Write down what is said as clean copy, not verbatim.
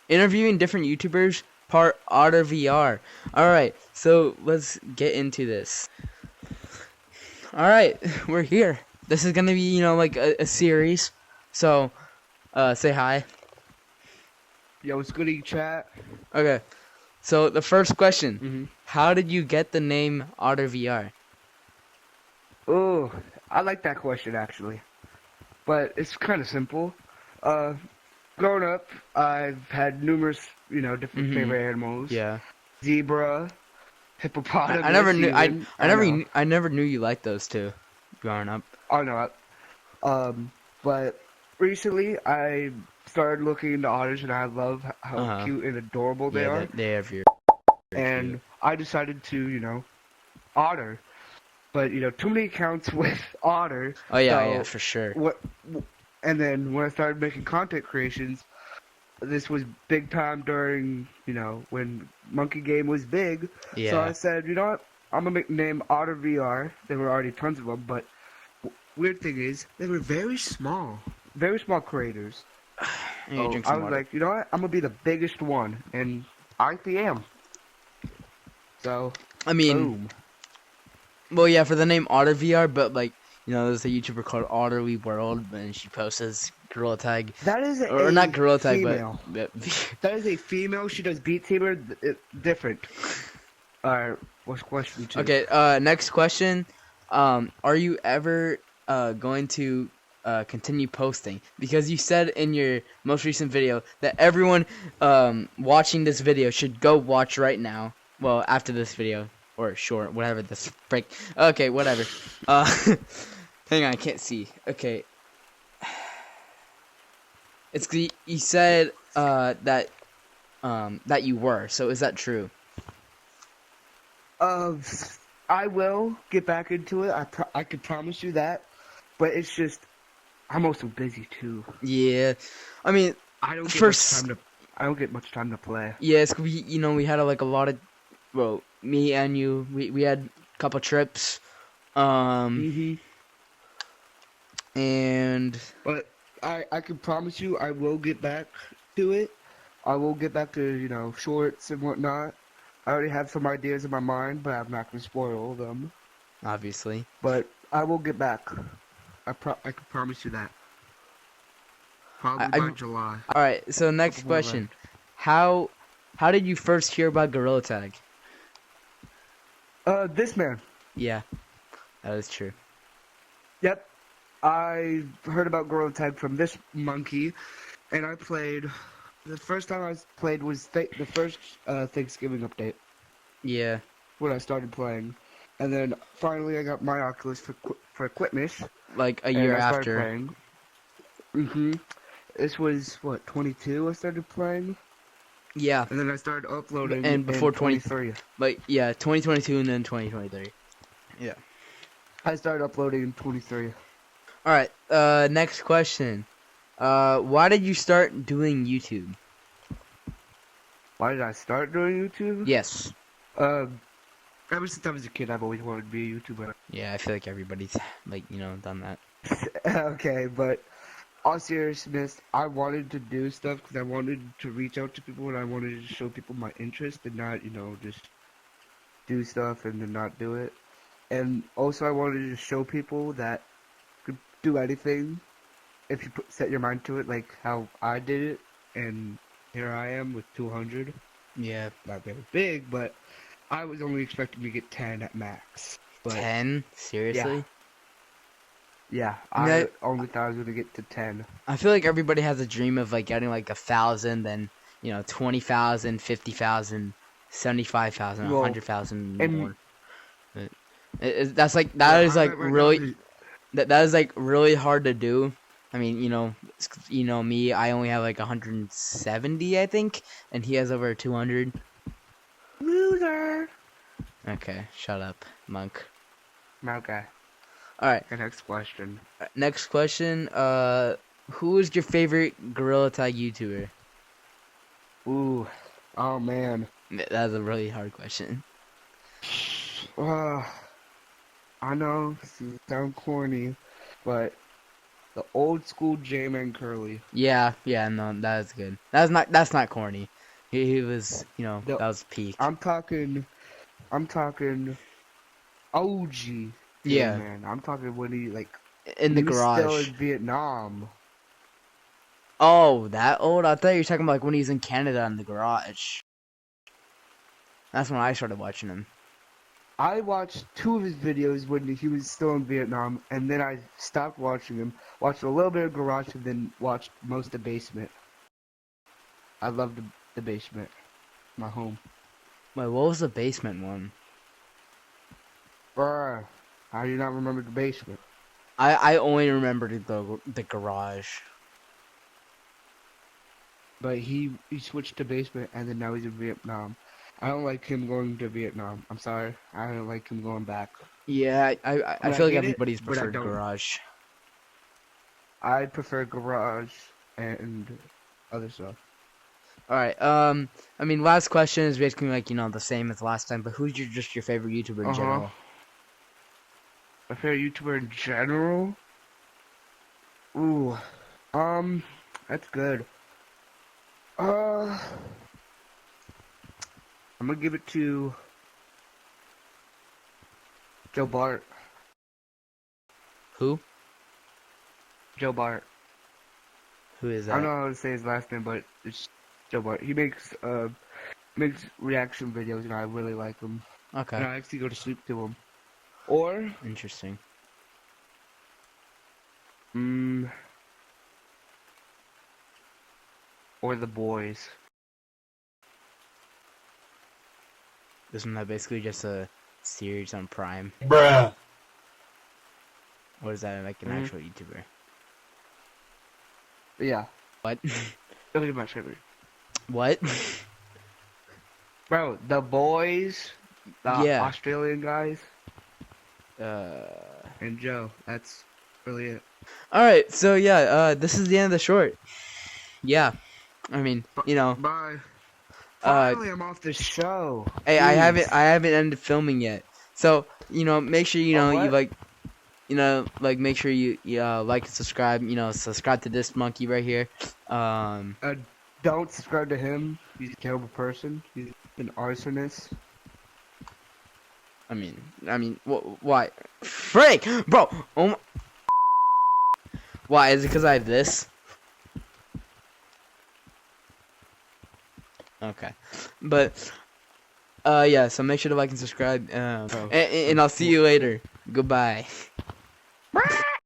Interviewing different YouTubers, part Otter VR. Alright, so let's get into this. Alright, we're here. This is gonna be, like a series. So, say hi. Yo, it's goody chat. Okay, so the first question. Mm-hmm. How did you get the name Otter VR? Oh, I like that question actually, but it's kind of simple. Uh, Growing up, I've had numerous, different favorite animals. Yeah. Zebra, I hippopotamus, never knew even. I know. I never knew you liked those two growing up. I know. But recently I started looking into otters, and I love how Uh-huh. cute and adorable they Yeah, are. they have your cute. And I decided to, otter. But too many accounts with otter. Oh yeah, So for sure. what? And then when I started making content creations, this was big time during when Monkey Game was big. Yeah. So I said, you know what? I'm gonna name Otter VR. There were already tons of them, but weird thing is they were very small creators. And you So drink I some was water. like, you know what? I'm gonna be the biggest one, and I am. So I mean, boom. well, yeah, for the name Otter VR, but like, there's a YouTuber called Otterly World, and she posts Gorilla Tag, That is or a not Gorilla Tag, female. but That is a female. She does Beat Saber. Different. Alright, what's question two? Okay. Next question. Are you ever going to continue posting? Because you said in your most recent video that everyone watching this video should go watch right now. Well, after this video. Or short, whatever this frick. Okay, whatever. Hang on, I can't see. Okay. It's you said that you were. So is that true? I will get back into it. I can promise you that. But it's just, I'm also busy too. Yeah. I mean, I don't get first. much time to. I don't get much time to play. Yes, we had like a lot of, well, me and you, we had a couple trips, and But I can promise you, I will get back to it. I will get back to shorts and whatnot. I already have some ideas in my mind, but I'm not gonna spoil them. obviously, But I will get back. I can promise you that. Probably by July. all right. So next question, how did you first hear about Gorilla Tag? This man. Yeah, that is true. Yep. I heard about Gorilla Tag from this monkey, and I played. The first time I played was the first Thanksgiving update. Yeah. When I started playing, and then finally I got my Oculus for Quitmish. Like a year and I started after. playing. This was what 22. I started playing. Yeah. And then I started uploading. And before 23. Like yeah, 2022 and then 2023. Yeah. I started uploading in 23. All right. Next question. Why did you start doing YouTube? Why did I start doing YouTube? Yes. Ever since I was a kid, I've always wanted to be a YouTuber. Yeah, I feel like everybody's done that. Okay, but all seriousness, I wanted to do stuff because I wanted to reach out to people and I wanted to show people my interest and not, just do stuff and then not do it. And also I wanted to show people that you could do anything if you set your mind to it, like how I did it. And here I am with 200. Yeah. Not very big, but I was only expecting to get 10 at max. But 10? Seriously? yeah, I only thought I was gonna get to 10. I feel like everybody has a dream of like getting like 1,000, then 20,000, 50,000, 75,000, 100,000 more. That's like that is like really that is like really hard to do. I mean, me, I only have like 170, I think, and he has over 200. Loser. Okay, shut up, monk. Okay. All right. Next question. Next question. Who is your favorite Gorilla Tag YouTuber? Ooh. Oh man. That's a really hard question. I know this sounds corny, but The old school J-Man Curly. Yeah, no, that is good. That's not corny. He was, you know, The, that was peak. I'm talking OG Yeah, J-Man. I'm talking when he like in when the he was still garage. in Vietnam. Oh, that old? I thought you were talking about like when he's in Canada in the garage. That's when I started watching him. I watched 2 of his videos when he was still in Vietnam, and then I stopped watching him. Watched a little bit of Garage, and then watched most of Basement. I love the Basement, my home. Wait, what was the basement one? Bruh, how do you not remember the Basement? I only remember the garage. But he switched to Basement, and then now he's in Vietnam. I don't like him going to Vietnam. I'm sorry. I don't like him going back. Yeah, I feel like get it, everybody's but I preferred don't. garage. I prefer Garage and other stuff. Alright, I mean, last question is basically like, you know, the same as last time, but who's just your favorite YouTuber in general? My favorite YouTuber in general? Ooh. That's good. I'm gonna give it to Joe Bart. Who? Joe Bart. Who is I don't that? know how to say his last name, but it's Joe Bart. He makes reaction videos, and I really like him. Okay. And I actually go to sleep to him. Or, Interesting. or The Boys. Isn't that basically just a series on Prime? Bruh. Or is that like an actual YouTuber? Yeah. What? Look at my favorite. What? Bro, The Boys, the Australian guys, and Joe. That's really it. Alright, so yeah, this is the end of the short. Yeah. I mean, you know. Bye. Finally, I'm off the show. Hey, Jeez. I haven't ended filming yet. So, you know, make sure, you know, you like, you know, like, make sure you like and subscribe, you know, subscribe to this monkey right here. Don't subscribe to him. He's a terrible person. He's an arsonist. I mean, why? Frick! Bro! Oh my... Why? Is it because I have this? Okay. But, yeah, so make sure to like and subscribe, and I'll see you later. Goodbye.